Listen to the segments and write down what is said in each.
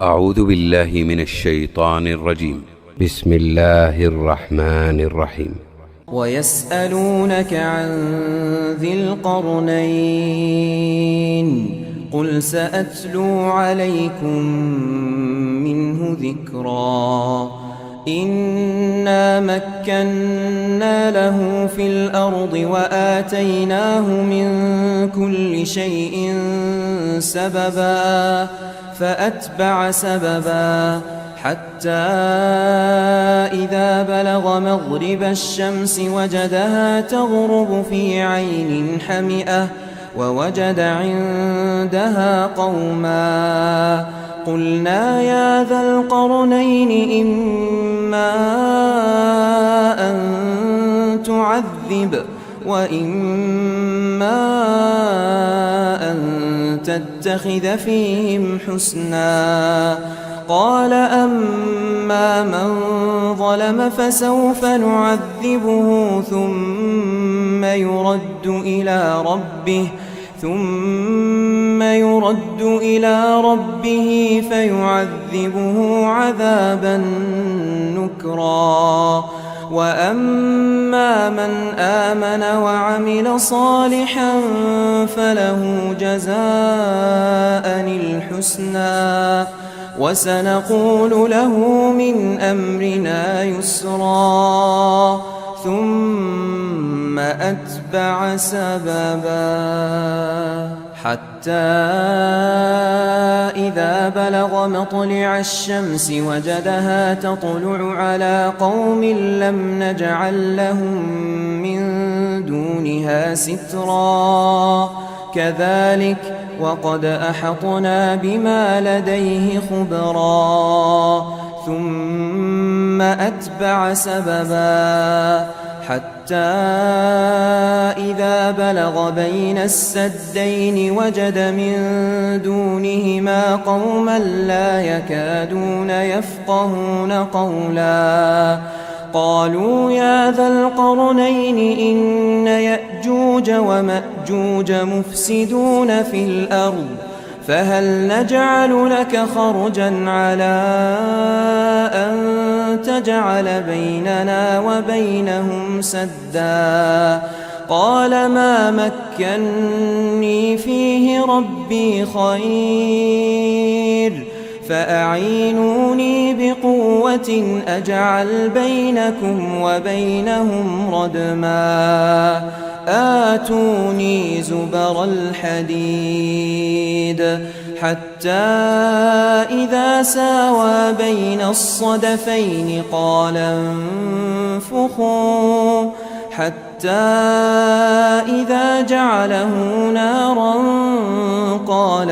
أعوذ بالله من الشيطان الرجيم. بسم الله الرحمن الرحيم. ويسألونك عن ذي القرنين قل سأتلو عليكم منه ذكرا إنا مكنا له في الأرض وآتيناه من كل شيء سببا فأتبع سببا حتى إذا بلغ مغرب الشمس وجدها تغرب في عين حمئة ووجد عندها قوما قلنا يا ذا القرنين إما أن تعذب وإما أن تتخذ فيهم حسنا قال أما من ظلم فسوف نعذبه ثم يرد إلى ربه فيعذبه عذابا نكرا وأما من آمن وعمل صالحا فله جزاء الحسنى وسنقول له من أمرنا يسرا ثم أتبع سببا حتى إذا بلغ مطلع الشمس وجدها تطلع على قوم لم نجعل لهم من دونها سترا كذلك وقد أحطنا بما لديه خبرا ثم أتبع سببا حتى إذا بلغ بين السدين وجد من دونهما قوما لا يكادون يفقهون قولا قالوا يا ذا القرنين إن يأجوج ومأجوج مفسدون في الأرض فهل نجعل لك خرجا على أن تجعل بيننا وبينهم سدا قال ما مكني فيه ربي خير فأعينوني بقوة أجعل بينكم وبينهم ردما آتوني زبر الحديد حتى إذا ساوى بين الصدفين قال انفخوا حتى إذا جعله نارا قال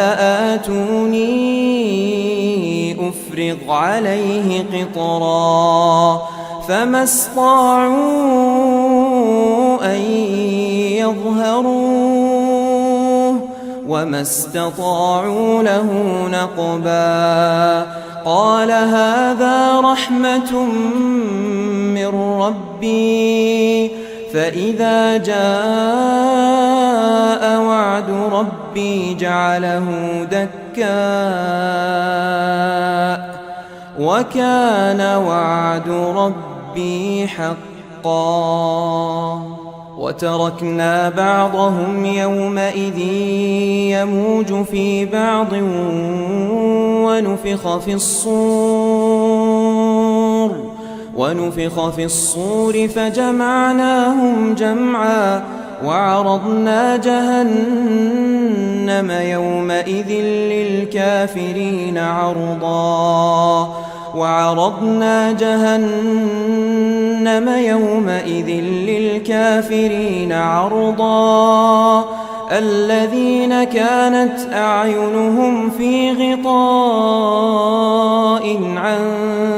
آتوني أفرغ عليه قطرا فما استطاعوا أن يظهروه وما استطاعوا له نقبا قال هذا رحمة من ربي فإذا جاء وعد ربي جعله دكاء وكان وعد ربي حقا وتركنا بعضهم يومئذ يموج في بعض ونفخ في الصور فجمعناهم جمعا وعرضنا جهنم يومئذ للكافرين عرضا الذين كانت أعينهم في غطاء عن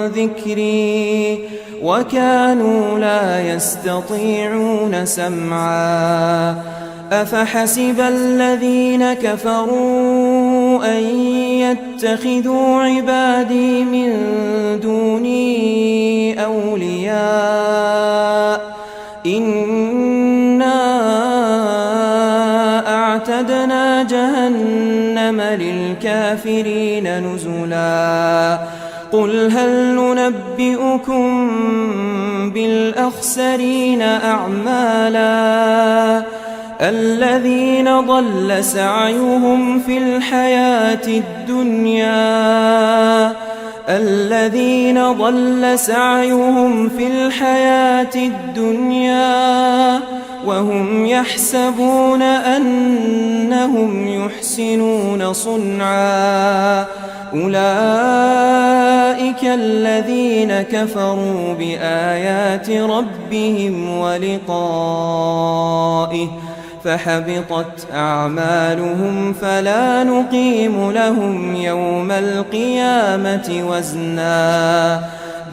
ذكري وكانوا لا يستطيعون سمعا أفحسب الذين كفروا أن يتخذوا عبادي من دوني أولياء إنا أعتدنا جهنم للكافرين نزلا قل هل ننبئكم بالأخسرين أعمالا الذين ضل سعيهم في الحياة الدنيا وهم يحسبون أنهم يحسنون صنعا أولئك الذين كفروا بآيات ربهم ولقائه فحبطت أعمالهم فلا نقيم لهم يوم القيامة وزنا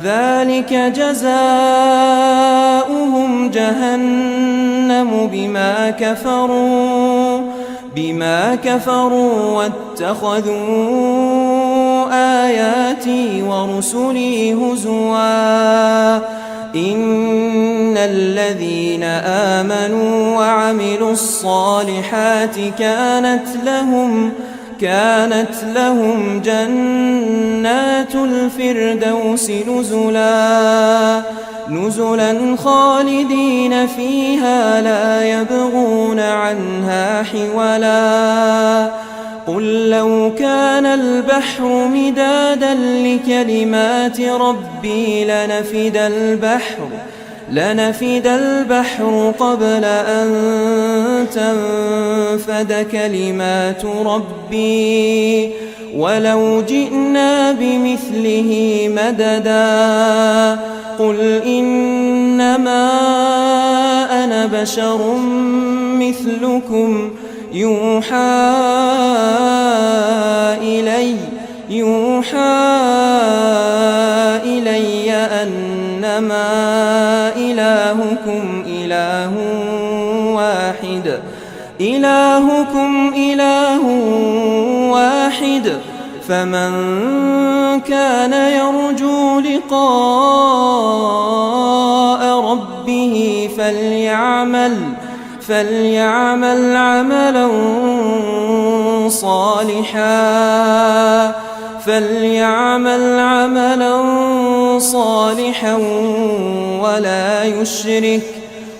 ذلك جزاؤهم جهنم بما كفروا واتخذوا آياتي ورسلي هزوا إن الذين آمنوا وعملوا الصالحات كانت لهم جنات الفردوس نزلا خالدين فيها لا يبغون عنها حولا قل لو كان البحر مدادا لكلمات ربي لنفد البحر قبل أن تنفد كلمات ربي ولو جئنا بمثله مددا قل إنما أنا بشر مثلكم يوحى إلي أنما إلهكم إله واحد فمن كان يرجو لقاء ربه فليعمل عملا صالحا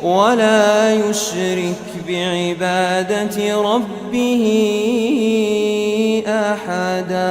ولا يشرك بعبادة ربه أحدا.